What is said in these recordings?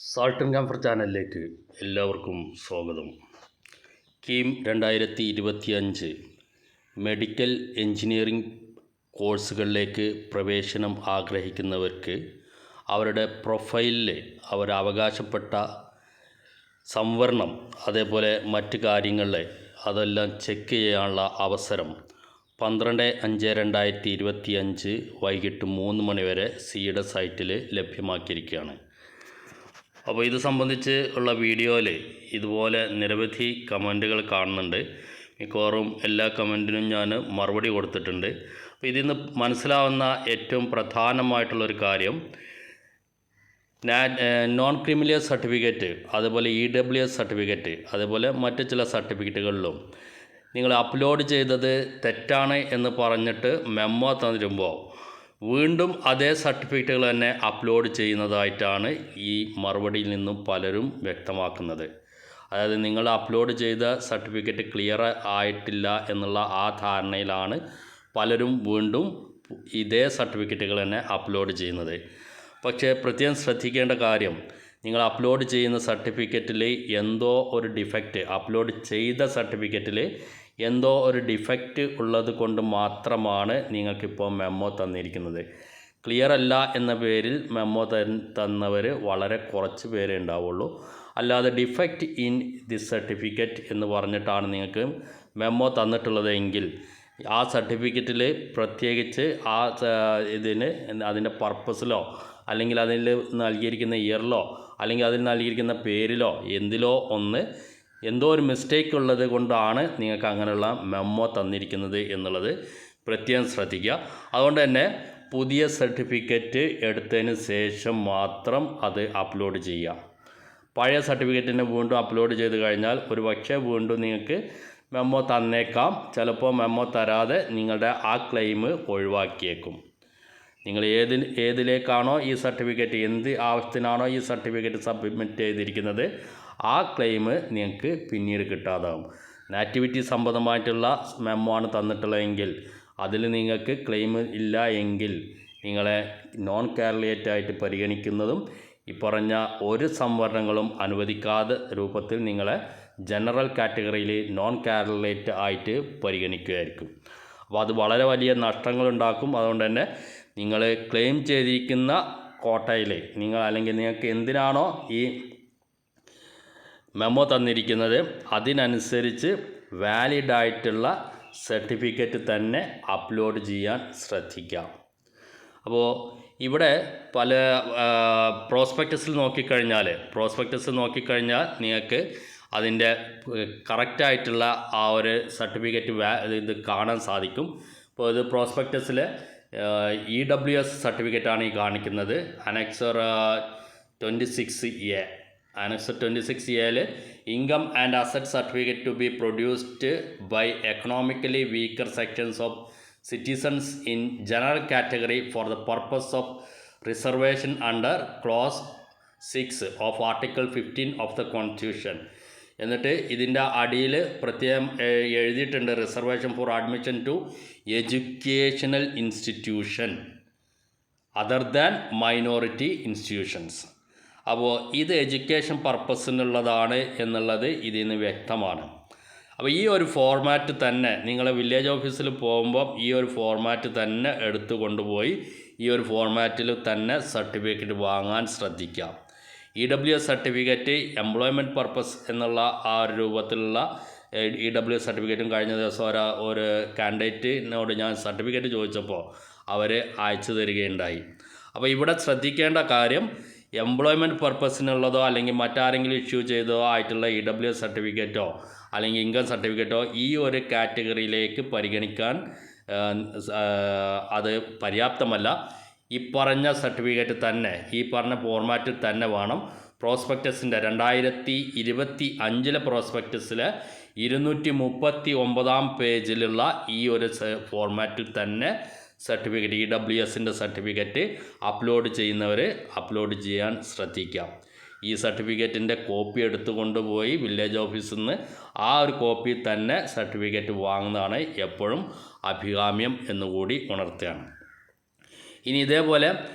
Salt and comfort ചാനലിലേക്ക് എല്ലാവർക്കും സ്വാഗതം. കീം 2025 മെഡിക്കൽ എഞ്ചിനീയറിംഗ് കോഴ്സുകളിലേക്ക് പ്രവേശനം ആഗ്രഹിക്കുന്നവർക്ക് അവരുടെ പ്രൊഫൈലിൽ അവർ അവകാശപ്പെട്ട സംവരണം അതേപോലെ മറ്റ് കാര്യങ്ങളിൽ അതെല്ലാം ചെക്ക് ചെയ്യാനുള്ള അവസരം 12/5/2025 വൈകിട്ട് 3 മണി വരെ സിയുടെ സൈറ്റിൽ ലഭ്യമാക്കിയിരിക്കുകയാണ്. അപ്പോൾ ഇത് സംബന്ധിച്ച് ഉള്ള വീഡിയോയിൽ ഇതുപോലെ നിരവധി കമൻറ്റുകൾ കാണുന്നുണ്ട്. മിക്കവാറും എല്ലാ കമൻറ്റിനും ഞാൻ മറുപടി കൊടുത്തിട്ടുണ്ട്. അപ്പോൾ ഇതിൽ നിന്ന് മനസ്സിലാവുന്ന ഏറ്റവും പ്രധാനമായിട്ടുള്ളൊരു കാര്യം, നോൺ ക്രിമിനൽ സർട്ടിഫിക്കറ്റ്, അതുപോലെ EWS സർട്ടിഫിക്കറ്റ്, അതേപോലെ മറ്റ് ചില സർട്ടിഫിക്കറ്റുകളിലും നിങ്ങൾ അപ്ലോഡ് ചെയ്തത് തെറ്റാണ് എന്ന് പറഞ്ഞിട്ട് മെമ്മോ തന്നിരുമ്പോൾ വീണ്ടും അതേ സർട്ടിഫിക്കറ്റുകൾ തന്നെ അപ്ലോഡ് ചെയ്യുന്നതായിട്ടാണ് ഈ മറുപടിയിൽ നിന്നും പലരും വ്യക്തമാക്കുന്നത്. അതായത് നിങ്ങൾ അപ്ലോഡ് ചെയ്ത സർട്ടിഫിക്കറ്റ് ക്ലിയർ ആയിട്ടില്ല എന്നുള്ള ആ ധാരണയിലാണ് പലരും വീണ്ടും ഇതേ സർട്ടിഫിക്കറ്റുകൾ തന്നെ അപ്ലോഡ് ചെയ്യുന്നത്. പക്ഷേ പ്രത്യേകം ശ്രദ്ധിക്കേണ്ട കാര്യം, നിങ്ങൾ അപ്ലോഡ് ചെയ്യുന്ന സർട്ടിഫിക്കറ്റിൽ എന്തോ ഒരു ഡിഫക്റ്റ്, അപ്ലോഡ് ചെയ്ത സർട്ടിഫിക്കറ്റിൽ എന്തോ ഒരു ഡിഫക്റ്റ് ഉള്ളത് കൊണ്ട് മാത്രമാണ് നിങ്ങൾക്കിപ്പോൾ മെമ്മോ തന്നിരിക്കുന്നത്. ക്ലിയർ അല്ല എന്ന പേരിൽ മെമ്മോ തന്നവർ വളരെ കുറച്ച് പേരേ ഉണ്ടാവുള്ളൂ. അല്ലാതെ ഡിഫക്റ്റ് ഇൻ ദിസ് സർട്ടിഫിക്കറ്റ് എന്ന് പറഞ്ഞിട്ടാണ് നിങ്ങൾക്ക് മെമ്മോ തന്നിട്ടുള്ളതെങ്കിൽ ആ സർട്ടിഫിക്കറ്റിൽ പ്രത്യേകിച്ച് അതിൻ്റെ പർപ്പസിലോ അല്ലെങ്കിൽ അതിൽ നൽകിയിരിക്കുന്ന ഇയറിലോ അല്ലെങ്കിൽ അതിൽ നൽകിയിരിക്കുന്ന പേരിലോ എന്തോ ഒരു മിസ്റ്റേക്ക് ഉള്ളത് കൊണ്ടാണ് നിങ്ങൾക്ക് അങ്ങനെയുള്ള മെമ്മോ തന്നിരിക്കുന്നത് എന്നുള്ളത് പ്രത്യേകം ശ്രദ്ധിക്കുക. അതുകൊണ്ട് തന്നെ പുതിയ സർട്ടിഫിക്കറ്റ് എടുത്തതിന് ശേഷം മാത്രം അത് അപ്ലോഡ് ചെയ്യുക. പഴയ സർട്ടിഫിക്കറ്റിനെ വീണ്ടും അപ്ലോഡ് ചെയ്ത് കഴിഞ്ഞാൽ ഒരു പക്ഷേ വീണ്ടും നിങ്ങൾക്ക് മെമ്മോ തന്നേക്കാം. ചിലപ്പോൾ മെമ്മോ തരാതെ നിങ്ങളുടെ ആ ക്ലെയിം ഒഴിവാക്കിയേക്കും. നിങ്ങൾ ഏതിലേക്കാണോ ഈ സർട്ടിഫിക്കറ്റ്, എന്ത് ആവശ്യത്തിനാണോ ഈ സർട്ടിഫിക്കറ്റ് സബ്മിറ്റ് ചെയ്തിരിക്കുന്നത്, ആ ക്ലെയിം നിങ്ങൾക്ക് പിന്നീട് കിട്ടാതാവും. നാറ്റിവിറ്റി സംബന്ധമായിട്ടുള്ള മെമ്മോ ആണ് തന്നിട്ടുള്ളതെങ്കിൽ അതിൽ നിങ്ങൾക്ക് ക്ലെയിം ഇല്ല എങ്കിൽ നിങ്ങളെ നോൺ കാരലേറ്റ് ആയിട്ട് പരിഗണിക്കുന്നതും ഈ പറഞ്ഞ ഒരു സംവരണങ്ങളും അനുവദിക്കാത്ത രൂപത്തിൽ നിങ്ങളെ ജനറൽ കാറ്റഗറിയിൽ നോൺ കാരലേറ്റ് ആയിട്ട് പരിഗണിക്കുകയായിരിക്കും. അപ്പോൾ അത് വളരെ വലിയ നഷ്ടങ്ങളുണ്ടാക്കും. അതുകൊണ്ട് തന്നെ നിങ്ങൾ ക്ലെയിം ചെയ്തിരിക്കുന്ന കോട്ടയിൽ അല്ലെങ്കിൽ നിങ്ങൾക്ക് എന്തിനാണോ ഈ മെമ്മോ തന്നിരിക്കുന്നത് അതിനനുസരിച്ച് വാലിഡായിട്ടുള്ള സർട്ടിഫിക്കറ്റ് തന്നെ അപ്ലോഡ് ചെയ്യാൻ ശ്രദ്ധിക്കാം. അപ്പോൾ ഇവിടെ പല പ്രോസ്പെക്ടസിൽ നോക്കിക്കഴിഞ്ഞാൽ നിങ്ങൾക്ക് അതിൻ്റെ കറക്റ്റായിട്ടുള്ള ആ ഒരു സർട്ടിഫിക്കറ്റ് ഇത് കാണാൻ സാധിക്കും. ഇപ്പോൾ ഇത് പ്രോസ്പെക്ടസിൽ EWS സർട്ടിഫിക്കറ്റാണ് ഈ കാണിക്കുന്നത്. Annexure 26A. Annexure 26A income and asset certificate to be produced by economically weaker sections of citizens in general category for the purpose of reservation under clause 6 of article 15 of the constitution. എന്നിട്ട് ഇതിൻ്റെ അടിയിൽ പ്രത്യേകം എഴുതിയിട്ടുണ്ട്, reservation for admission to educational institution other than minority institutions. അപ്പോൾ ഇത് education പർപ്പസിനുള്ളതാണ് എന്നുള്ളത് ഇതിൽ നിന്ന് വ്യക്തമാണ്. അപ്പോൾ ഈ ഒരു ഫോർമാറ്റ് തന്നെ നിങ്ങൾ വില്ലേജ് ഓഫീസിൽ പോകുമ്പോൾ ഈ ഒരു ഫോർമാറ്റ് തന്നെ എടുത്തു കൊണ്ടുപോയി ഈ ഒരു ഫോർമാറ്റിൽ തന്നെ സർട്ടിഫിക്കറ്റ് വാങ്ങാൻ ശ്രദ്ധിക്കാം. EWS സർട്ടിഫിക്കറ്റ് എംപ്ലോയ്മെൻറ്റ് പർപ്പസ് എന്നുള്ള ആ ഒരു രൂപത്തിലുള്ള EWS സർട്ടിഫിക്കറ്റും കഴിഞ്ഞ ദിവസം ഒരു കാൻഡിഡേറ്റിനോട് ഞാൻ സർട്ടിഫിക്കറ്റ് ചോദിച്ചപ്പോൾ അവർ അയച്ചു തരികയുണ്ടായി. അപ്പോൾ ഇവിടെ ശ്രദ്ധിക്കേണ്ട കാര്യം, എംപ്ലോയ്മെൻറ്റ് പർപ്പസിനുള്ളതോ അല്ലെങ്കിൽ മറ്റാരെങ്കിലും ഇഷ്യൂ ചെയ്തോ ആയിട്ടുള്ള EWS സർട്ടിഫിക്കറ്റോ അല്ലെങ്കിൽ ഇൻകം സർട്ടിഫിക്കറ്റോ ഈ ഒരു കാറ്റഗറിയിലേക്ക് പരിഗണിക്കാൻ അത് പര്യാപ്തമല്ല. ഈ പറഞ്ഞ സർട്ടിഫിക്കറ്റ് തന്നെ ഈ പറഞ്ഞ ഫോർമാറ്റിൽ തന്നെ വേണം. പ്രോസ്പെക്ടസിൻ്റെ 2025 പ്രോസ്പെക്ടസിൽ 239 പേജിലുള്ള ഈ ഒരു ഫോർമാറ്റിൽ തന്നെ സർട്ടിഫിക്കറ്റ് EWSൻ്റെ സർട്ടിഫിക്കറ്റ് അപ്ലോഡ് ചെയ്യുന്നവർ അപ്ലോഡ് ചെയ്യാൻ ശ്രദ്ധിക്കാം. ഈ സർട്ടിഫിക്കറ്റിൻ്റെ കോപ്പി എടുത്തുകൊണ്ടുപോയി വില്ലേജ് ഓഫീസിൽ നിന്ന് ആ ഒരു കോപ്പി തന്നെ സർട്ടിഫിക്കറ്റ് വാങ്ങുന്നതാണ് എപ്പോഴും അഭികാമ്യം എന്നുകൂടി ഉണർത്തുകയാണ്. ഇനി ഇതേപോലെ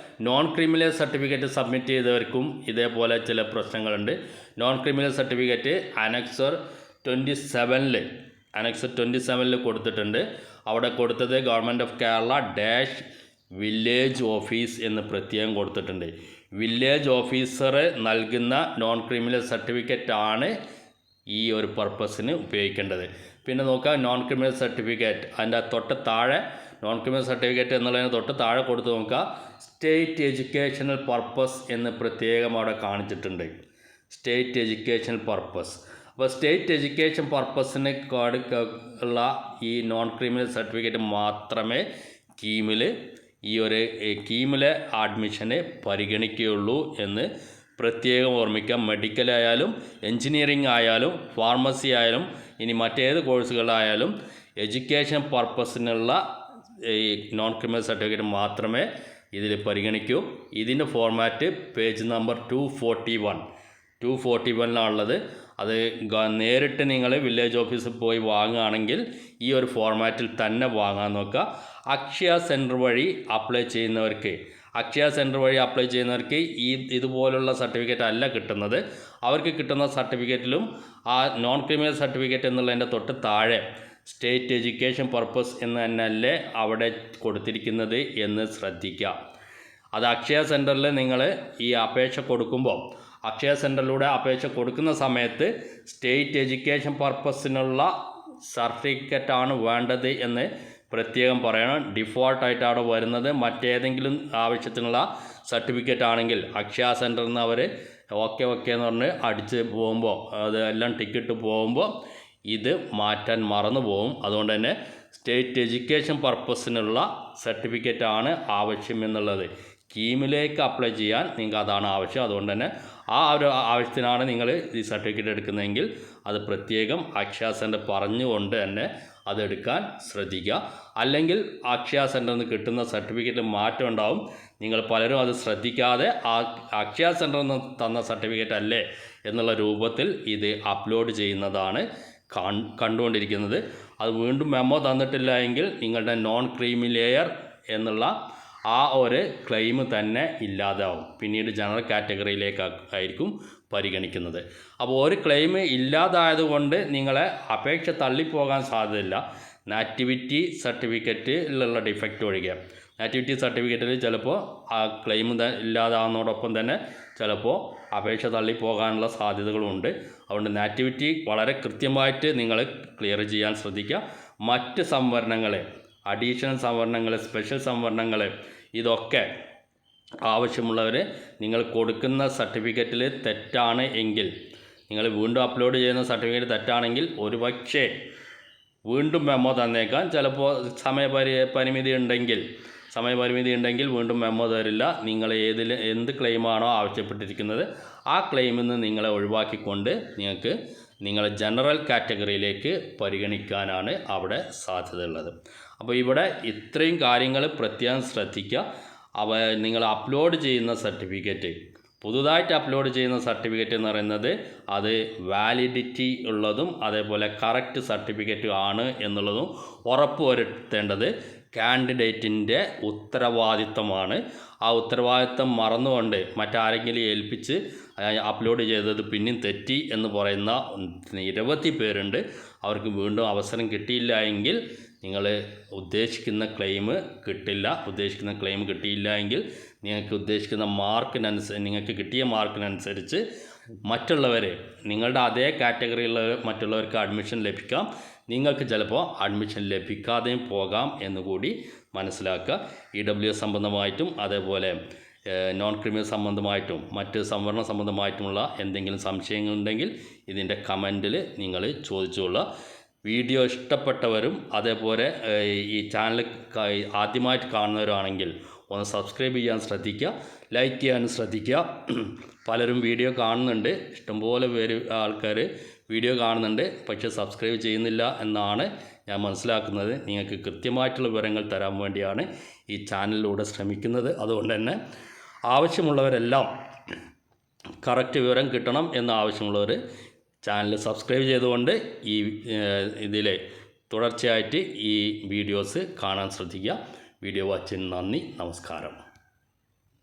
നോൺ ക്രിമിനൽ സർട്ടിഫിക്കറ്റ് സബ്മിറ്റ് ചെയ്തവർക്കും ഇതേപോലെ ചില പ്രശ്നങ്ങളുണ്ട്. നോൺ ക്രിമിനൽ സർട്ടിഫിക്കറ്റ് അനക്സർ 27 കൊടുത്തിട്ടുണ്ട്. അവിടെ കൊടുത്തത് government of Kerala dash village office എന്ന് പ്രത്യേകം കൊടുത്തിട്ടുണ്ട്. വില്ലേജ് ഓഫീസർ നൽകുന്ന നോൺ ക്രിമിനൽ സർട്ടിഫിക്കറ്റാണ് ഈ ഒരു പർപ്പസിന് ഉപയോഗിക്കേണ്ടത്. പിന്നെ നോക്കാം നോൺ ക്രിമിനൽ സർട്ടിഫിക്കറ്റ് അതിൻ്റെ തൊട്ട് താഴെ നോൺ ക്രിമിനൽ സർട്ടിഫിക്കറ്റ് എന്നുള്ളതിന് തൊട്ട് താഴെ കൊടുത്ത് നോക്കുക സ്റ്റേറ്റ് എഡ്യൂക്കേഷണൽ പർപ്പസ് എന്ന് പ്രത്യേകം അവിടെ കാണിച്ചിട്ടുണ്ട്. State educational purpose. അപ്പോൾ സ്റ്റേറ്റ് എഡ്യൂക്കേഷൻ പർപ്പസിന് ഉള്ള ഈ നോൺ ക്രിമിനൽ സർട്ടിഫിക്കറ്റ് മാത്രമേ കീമിലെ അഡ്മിഷന് പരിഗണിക്കുകയുള്ളൂ എന്ന് പ്രത്യേകം ഓർമ്മിക്കാം. മെഡിക്കൽ ആയാലും എൻജിനീയറിംഗ് ആയാലും ഫാർമസി ആയാലും ഇനി മറ്റേത് കോഴ്സുകളായാലും എഡ്യൂക്കേഷൻ പർപ്പസിനുള്ള ഈ നോൺ ക്രിമിനൽ സർട്ടിഫിക്കറ്റ് മാത്രമേ ഇതിൽ പരിഗണിക്കൂ. ഇതിൻ്റെ ഫോർമാറ്റ് പേജ് നമ്പർ 241 അത് നേരിട്ട് നിങ്ങൾ വില്ലേജ് ഓഫീസിൽ പോയി വാങ്ങുകയാണെങ്കിൽ ഈ ഒരു ഫോർമാറ്റിൽ തന്നെ വാങ്ങാൻ നോക്കുക. അക്ഷയ സെൻറ്റർ വഴി അപ്ലൈ ചെയ്യുന്നവർക്ക് ഇതുപോലുള്ള സർട്ടിഫിക്കറ്റ് അല്ല കിട്ടുന്നത്. അവർക്ക് കിട്ടുന്ന സർട്ടിഫിക്കറ്റിലും ആ നോൺ ക്രിമിനൽ സർട്ടിഫിക്കറ്റ് എന്നുള്ളതിൻ്റെ തൊട്ട് താഴെ സ്റ്റേറ്റ് എഡ്യൂക്കേഷൻ പർപ്പസ് എന്ന് തന്നെയല്ലേ അവിടെ കൊടുത്തിരിക്കുന്നത് എന്ന് ശ്രദ്ധിക്കുക. അത് അക്ഷയ സെൻറ്ററിൽ നിങ്ങൾ ഈ അപേക്ഷ കൊടുക്കുമ്പോൾ അക്ഷയ സെൻറ്ററിലൂടെ അപേക്ഷ കൊടുക്കുന്ന സമയത്ത് സ്റ്റേറ്റ് എഡ്യൂക്കേഷൻ പർപ്പസിനുള്ള സർട്ടിഫിക്കറ്റാണ് വേണ്ടത് എന്ന് പ്രത്യേകം പറയണം. ഡിഫോൾട്ടായിട്ട് അവിടെ വരുന്നത് മറ്റേതെങ്കിലും ആവശ്യത്തിനുള്ള സർട്ടിഫിക്കറ്റ് ആണെങ്കിൽ അക്ഷയ സെൻറ്ററിൽ നിന്ന് അവർ ഓക്കെ എന്ന് പറഞ്ഞ് അടിച്ച് പോകുമ്പോൾ അതെല്ലാം ടിക്കറ്റ് പോകുമ്പോൾ ഇത് മാറ്റാൻ മറന്നു പോകും. അതുകൊണ്ട് തന്നെ സ്റ്റേറ്റ് എഡ്യൂക്കേഷൻ പർപ്പസിനുള്ള സർട്ടിഫിക്കറ്റാണ് ആവശ്യം എന്നുള്ളത്. കീമിലേക്ക് അപ്ലൈ ചെയ്യാൻ നിങ്ങൾക്ക് അതാണ് ആവശ്യം. അതുകൊണ്ട് തന്നെ ആ ഒരു ആവശ്യത്തിനാണ് നിങ്ങൾ ഈ സർട്ടിഫിക്കറ്റ് എടുക്കുന്നതെങ്കിൽ അത് പ്രത്യേകം അക്ഷയ സെൻറ്റർ പറഞ്ഞുകൊണ്ട് തന്നെ അതെടുക്കാൻ ശ്രദ്ധിക്കുക. അല്ലെങ്കിൽ അക്ഷയ സെൻറ്ററിൽ നിന്ന് കിട്ടുന്ന സർട്ടിഫിക്കറ്റിൽ മാറ്റം ഉണ്ടാവും. നിങ്ങൾ പലരും അത് ശ്രദ്ധിക്കാതെ ആ അക്ഷയ സെൻറ്ററിൽ നിന്ന് തന്ന സർട്ടിഫിക്കറ്റ് അല്ലേ എന്നുള്ള രൂപത്തിൽ ഇത് അപ്ലോഡ് ചെയ്യുന്നതാണ് കണ്ടുകൊണ്ടിരിക്കുന്നത്. അത് വീണ്ടും മെമ്മോ തന്നിട്ടില്ല എങ്കിൽ നിങ്ങളുടെ നോൺ ക്രീമി ലെയർ എന്നുള്ള ആ ഒരു ക്ലെയിം തന്നെ ഇല്ലാതാവും. പിന്നീട് ജനറൽ കാറ്റഗറിയിലേക്കായിരിക്കും പരിഗണിക്കുന്നത്. അപ്പോൾ ഒരു ക്ലെയിം ഇല്ലാതായതുകൊണ്ട് നിങ്ങളെ അപേക്ഷ തള്ളിപ്പോകാൻ സാധ്യതയില്ല. നാറ്റിവിറ്റി സർട്ടിഫിക്കറ്റിലുള്ള ഡിഫക്റ്റ് ഒഴികെ. നാറ്റിവിറ്റി സർട്ടിഫിക്കറ്റിൽ ചിലപ്പോൾ ആ ക്ലെയിം ഇല്ലാതാവുന്നതോടൊപ്പം തന്നെ ചിലപ്പോൾ അപേക്ഷ തള്ളിപ്പോകാനുള്ള സാധ്യതകളുണ്ട്. അതുകൊണ്ട് നാറ്റിവിറ്റി വളരെ കൃത്യമായിട്ട് നിങ്ങൾ ക്ലിയർ ചെയ്യാൻ ശ്രദ്ധിക്കുക. മറ്റ് സംവരണങ്ങൾ, അഡീഷണൽ സംവരണങ്ങൾ, സ്പെഷ്യൽ സംവരണങ്ങൾ ഇതൊക്കെ ആവശ്യമുള്ളവർ നിങ്ങൾ കൊടുക്കുന്ന സർട്ടിഫിക്കറ്റിൽ തെറ്റാണ് എങ്കിൽ, നിങ്ങൾ വീണ്ടും അപ്ലോഡ് ചെയ്യുന്ന സർട്ടിഫിക്കറ്റ് തെറ്റാണെങ്കിൽ ഒരുപക്ഷേ വീണ്ടും മെമ്മോ തന്നേക്കാം. ചിലപ്പോൾ സമയപരിമിതി ഉണ്ടെങ്കിൽ വീണ്ടും മെമ്മോ തരില്ല. നിങ്ങൾ എന്ത് ക്ലെയിമാണോ ആവശ്യപ്പെട്ടിരിക്കുന്നത് ആ ക്ലെയിമിൽ നിന്ന് നിങ്ങളെ ഒഴിവാക്കിക്കൊണ്ട് നിങ്ങൾക്ക് നിങ്ങളെ ജനറൽ കാറ്റഗറിയിലേക്ക് പരിഗണിക്കാനാണ് അവിടെ സാധ്യതയുള്ളത്. അപ്പോൾ ഇവിടെ ഇത്രയും കാര്യങ്ങൾ പ്രത്യേകം ശ്രദ്ധിക്കുക. നിങ്ങൾ അപ്ലോഡ് ചെയ്യുന്ന സർട്ടിഫിക്കറ്റ്, പുതുതായിട്ട് അപ്ലോഡ് ചെയ്യുന്ന സർട്ടിഫിക്കറ്റ് എന്ന് പറയുന്നത് അത് വാലിഡിറ്റി ഉള്ളതും അതേപോലെ കറക്റ്റ് സർട്ടിഫിക്കറ്റ് ആണ് എന്നുള്ളതും ഉറപ്പ് വരുത്തേണ്ടത് കാൻഡിഡേറ്റിൻ്റെ ഉത്തരവാദിത്തമാണ്. ആ ഉത്തരവാദിത്തം മറന്നുകൊണ്ട് മറ്റാരെങ്കിലും ഏൽപ്പിച്ച് അപ്ലോഡ് ചെയ്തത് പിന്നെയും തെറ്റി എന്ന് പറയുന്ന നിരവധി പേരുണ്ട്. അവർക്ക് വീണ്ടും അവസരം കിട്ടിയില്ല എങ്കിൽ നിങ്ങൾ ഉദ്ദേശിക്കുന്ന ക്ലെയിം കിട്ടിയില്ല എങ്കിൽ നിങ്ങൾക്ക് കിട്ടിയ മാർക്കിനനുസരിച്ച് നിങ്ങളുടെ അതേ കാറ്റഗറിയിലുള്ള മറ്റുള്ളവർക്ക് അഡ്മിഷൻ ലഭിക്കാം. നിങ്ങൾക്ക് ചിലപ്പോൾ അഡ്മിഷൻ ലഭിക്കാതെയും പോകാം എന്നുകൂടി മനസ്സിലാക്കുക. EWS സംബന്ധമായിട്ടും അതേപോലെ നോൺ ക്രിമിനൽ സംബന്ധമായിട്ടും മറ്റ് സംവരണ സംബന്ധമായിട്ടുമുള്ള എന്തെങ്കിലും സംശയങ്ങളുണ്ടെങ്കിൽ ഇതിൻ്റെ കമൻറ്റിൽ നിങ്ങൾ ചോദിച്ചുകൊള്ളുക. വീഡിയോ ഇഷ്ടപ്പെട്ടവരും അതേപോലെ ഈ ചാനൽ ആദ്യമായിട്ട് കാണുന്നവരാണെങ്കിൽ ഒന്ന് സബ്സ്ക്രൈബ് ചെയ്യാൻ ശ്രദ്ധിക്കുക, ലൈക്ക് ചെയ്യാനും ശ്രദ്ധിക്കുക. പലരും വീഡിയോ കാണുന്നുണ്ട്, ഇഷ്ടംപോലെ ആൾക്കാർ വീഡിയോ കാണുന്നുണ്ട്, പക്ഷേ സബ്സ്ക്രൈബ് ചെയ്യുന്നില്ല എന്നാണ് ഞാൻ മനസ്സിലാക്കുന്നത്. നിങ്ങൾക്ക് കൃത്യമായിട്ടുള്ള വിവരങ്ങൾ തരാൻ വേണ്ടിയാണ് ഈ ചാനലിലൂടെ ശ്രമിക്കുന്നത്. അതുകൊണ്ട് തന്നെ ആവശ്യമുള്ളവരെല്ലാം കറക്റ്റ് വിവരം കിട്ടണം എന്ന് ആവശ്യമുള്ളവർ ചാനൽ സബ്സ്ക്രൈബ് ചെയ്തുകൊണ്ട് ഇതിലെ തുടർച്ചയായിട്ട് ഈ വീഡിയോസ് കാണാൻ ശ്രദ്ധിക്കുക. വീഡിയോ വാച്ചിന് നന്ദി, നമസ്കാരം.